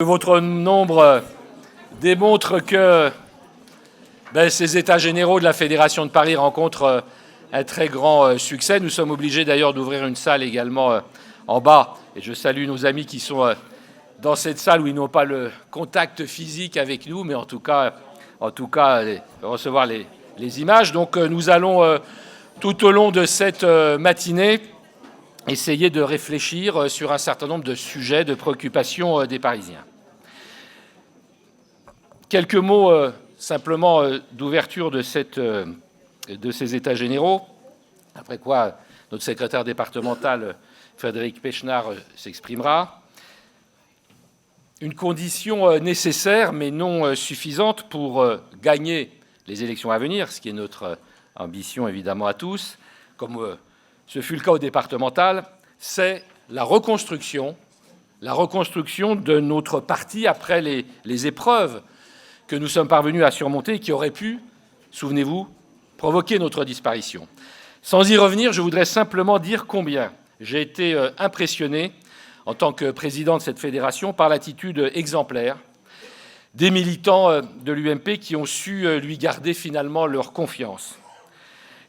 Votre nombre démontre que ces États généraux de la Fédération de Paris rencontrent un très grand succès. Nous sommes obligés d'ailleurs d'ouvrir une salle également en bas. Et je salue nos amis qui sont dans cette salle où ils n'ont pas le contact physique avec nous, mais en tout cas recevoir les images. Donc nous allons tout au long de cette matinée essayer de réfléchir sur un certain nombre de sujets de préoccupation des Parisiens. Quelques mots simplement d'ouverture de ces États généraux, après quoi notre secrétaire départemental Frédéric Pechnard s'exprimera. Une condition nécessaire mais non suffisante pour gagner les élections à venir, ce qui est notre ambition évidemment à tous, comme ce fut le cas au départemental, c'est la reconstruction de notre parti après les épreuves que nous sommes parvenus à surmonter et qui auraient pu, souvenez-vous, provoquer notre disparition. Sans y revenir, je voudrais simplement dire combien j'ai été impressionné en tant que président de cette fédération par l'attitude exemplaire des militants de l'UMP qui ont su lui garder finalement leur confiance.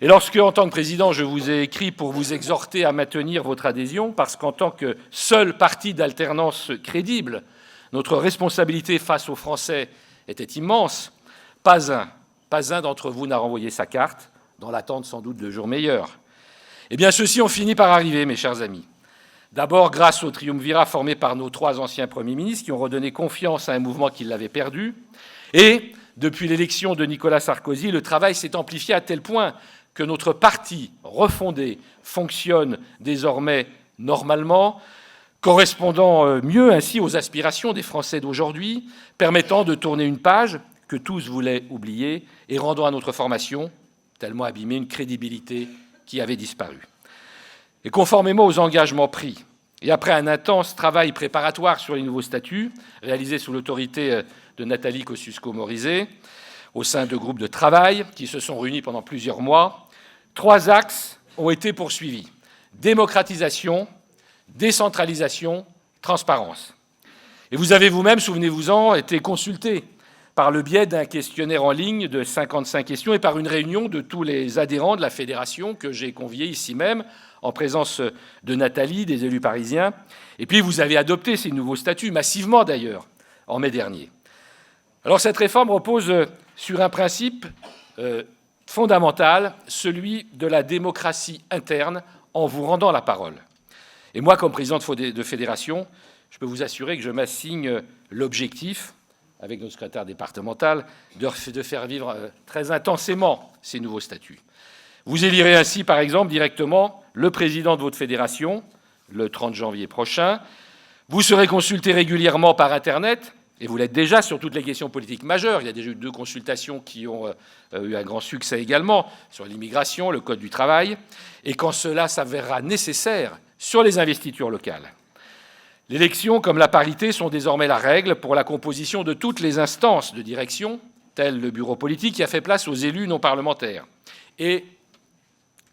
Et lorsque, en tant que président, je vous ai écrit pour vous exhorter à maintenir votre adhésion, parce qu'en tant que seul parti d'alternance crédible, notre responsabilité face aux Français était immense, pas un d'entre vous n'a renvoyé sa carte, dans l'attente sans doute de jours meilleurs. Eh bien, ceux-ci ont fini par arriver, mes chers amis. D'abord, grâce au triumvirat formé par nos 3 anciens premiers ministres qui ont redonné confiance à un mouvement qui l'avait perdu. Et, depuis l'élection de Nicolas Sarkozy, le travail s'est amplifié à tel point que notre parti refondé fonctionne désormais normalement, correspondant mieux ainsi aux aspirations des Français d'aujourd'hui, permettant de tourner une page que tous voulaient oublier et rendant à notre formation, tellement abîmée, une crédibilité qui avait disparu. Et conformément aux engagements pris, et après un intense travail préparatoire sur les nouveaux statuts, réalisé sous l'autorité de Nathalie Kosciusko-Morizet, au sein de groupes de travail qui se sont réunis pendant plusieurs mois, 3 axes ont été poursuivis. Démocratisation, décentralisation, transparence. Et vous avez vous-même, souvenez-vous-en, été consulté par le biais d'un questionnaire en ligne de 55 questions et par une réunion de tous les adhérents de la fédération que j'ai conviée ici même, en présence de Nathalie, des élus parisiens. Et puis vous avez adopté ces nouveaux statuts, massivement d'ailleurs, en mai dernier. Alors cette réforme repose sur un principe fondamental, celui de la démocratie interne, en vous rendant la parole. Et moi, comme président de fédération, je peux vous assurer que je m'assigne l'objectif, avec notre secrétaire départemental, de faire vivre très intensément ces nouveaux statuts. Vous élirez ainsi, par exemple, directement le président de votre fédération, le 30 janvier prochain. Vous serez consulté régulièrement par Internet, et vous l'êtes déjà sur toutes les questions politiques majeures. Il y a déjà eu 2 consultations qui ont eu un grand succès également, sur l'immigration, le Code du travail, et quand cela s'avérera nécessaire, sur les investitures locales. L'élection, comme la parité, sont désormais la règle pour la composition de toutes les instances de direction, tel le bureau politique, qui a fait place aux élus non parlementaires. Et,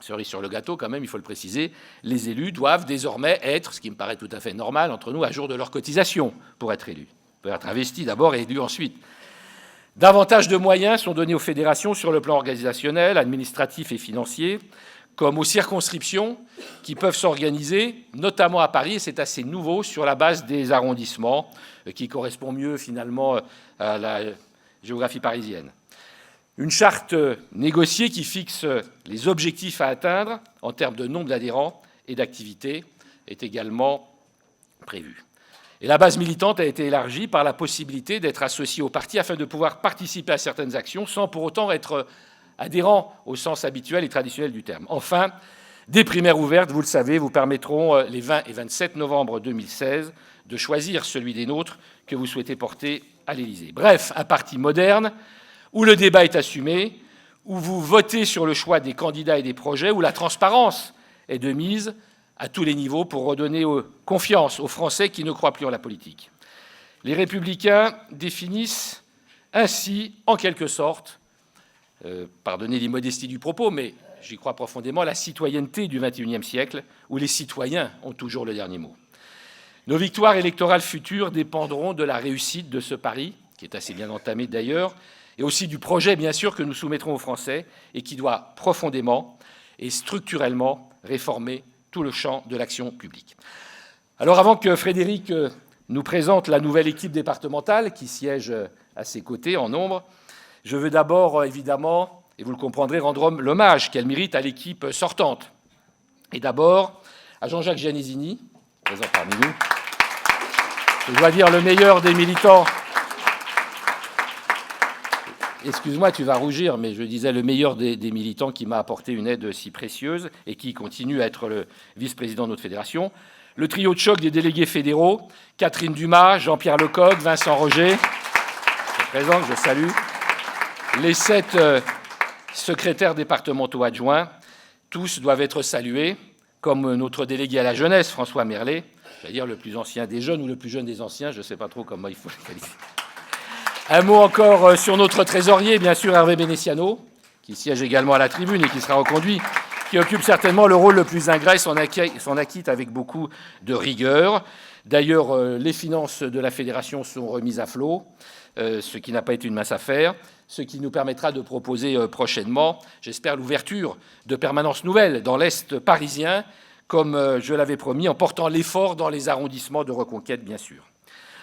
cerise sur le gâteau, quand même, il faut le préciser, les élus doivent désormais être, ce qui me paraît tout à fait normal entre nous, à jour de leur cotisation pour être élus. Pour être investis d'abord et élus ensuite. Davantage de moyens sont donnés aux fédérations sur le plan organisationnel, administratif et financier, comme aux circonscriptions qui peuvent s'organiser, notamment à Paris, et c'est assez nouveau, sur la base des arrondissements, qui correspond mieux finalement à la géographie parisienne. Une charte négociée qui fixe les objectifs à atteindre en termes de nombre d'adhérents et d'activités est également prévue. Et la base militante a été élargie par la possibilité d'être associé au parti afin de pouvoir participer à certaines actions sans pour autant être adhérents au sens habituel et traditionnel du terme. Enfin, des primaires ouvertes, vous le savez, vous permettront les 20 et 27 novembre 2016 de choisir celui des nôtres que vous souhaitez porter à l'Élysée. Bref, un parti moderne où le débat est assumé, où vous votez sur le choix des candidats et des projets, où la transparence est de mise à tous les niveaux pour redonner confiance aux Français qui ne croient plus en la politique. Les Républicains définissent ainsi, en quelque sorte, pardonnez l'immodestie du propos, mais j'y crois profondément, la citoyenneté du XXIe siècle, où les citoyens ont toujours le dernier mot. Nos victoires électorales futures dépendront de la réussite de ce pari, qui est assez bien entamé d'ailleurs, et aussi du projet, bien sûr, que nous soumettrons aux Français et qui doit profondément et structurellement réformer tout le champ de l'action publique. Alors, avant que Frédéric nous présente la nouvelle équipe départementale qui siège à ses côtés en nombre, je veux d'abord, évidemment, et vous le comprendrez, rendre l'hommage qu'elle mérite à l'équipe sortante. Et d'abord, à Jean-Jacques Gianesini, présent parmi nous. Je dois dire le meilleur des militants. Excuse-moi, tu vas rougir, mais je disais le meilleur des militants qui m'a apporté une aide si précieuse et qui continue à être le vice-président de notre fédération. Le trio de choc des délégués fédéraux, Catherine Dumas, Jean-Pierre Lecoq, Vincent Roger, présent, que je salue. Les 7 secrétaires départementaux adjoints, tous doivent être salués, comme notre délégué à la jeunesse, François Merlet, c'est-à-dire le plus ancien des jeunes ou le plus jeune des anciens, je ne sais pas trop comment il faut le qualifier. Un mot encore sur notre trésorier, bien sûr, Hervé Bénessiano, qui siège également à la tribune et qui sera reconduit, qui occupe certainement le rôle le plus ingrat et s'en acquitte avec beaucoup de rigueur. D'ailleurs, les finances de la fédération sont remises à flot, ce qui n'a pas été une mince affaire, ce qui nous permettra de proposer prochainement, j'espère, l'ouverture de permanences nouvelles dans l'Est parisien, comme je l'avais promis, en portant l'effort dans les arrondissements de reconquête, bien sûr.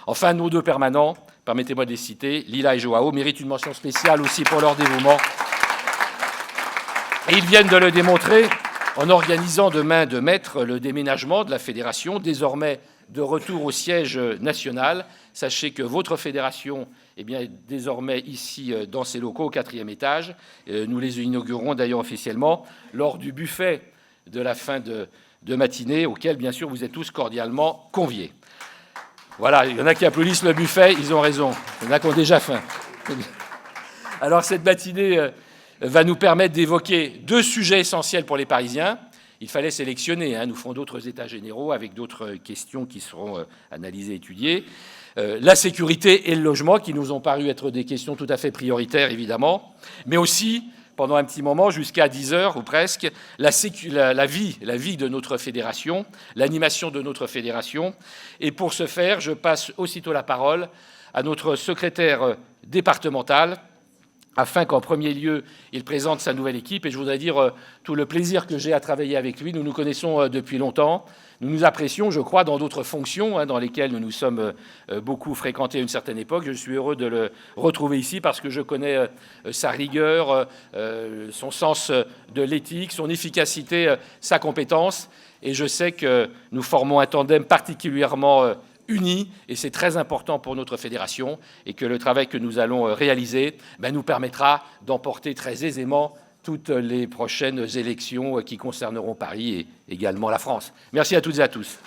Enfin, nos 2 permanents, permettez-moi de les citer, Lila et Joao, méritent une mention spéciale aussi pour leur dévouement. Et ils viennent de le démontrer en organisant de main de maître le déménagement de la fédération, désormais de retour au siège national. Sachez que votre fédération est bien désormais ici dans ces locaux au 4e étage. Nous les inaugurerons d'ailleurs officiellement lors du buffet de la fin de matinée, auquel, bien sûr, vous êtes tous cordialement conviés. Voilà, il y en a qui applaudissent le buffet, ils ont raison. Il y en a qui ont déjà faim. Alors, cette matinée va nous permettre d'évoquer 2 sujets essentiels pour les Parisiens. Il fallait sélectionner, nous ferons d'autres états généraux avec d'autres questions qui seront analysées, étudiées. La sécurité et le logement, qui nous ont paru être des questions tout à fait prioritaires, évidemment, mais aussi, pendant un petit moment, jusqu'à 10 heures ou presque, la vie de notre fédération, l'animation de notre fédération. Et pour ce faire, je passe aussitôt la parole à notre secrétaire départemental, afin qu'en premier lieu, il présente sa nouvelle équipe. Et je voudrais dire tout le plaisir que j'ai à travailler avec lui. Nous nous connaissons depuis longtemps. Nous nous apprécions, je crois, dans d'autres fonctions dans lesquelles nous nous sommes beaucoup fréquentés à une certaine époque. Je suis heureux de le retrouver ici parce que je connais sa rigueur, son sens de l'éthique, son efficacité, sa compétence. Et je sais que nous formons un tandem particulièrement unis, et c'est très important pour notre fédération, et que le travail que nous allons réaliser nous permettra d'emporter très aisément toutes les prochaines élections qui concerneront Paris et également la France. Merci à toutes et à tous.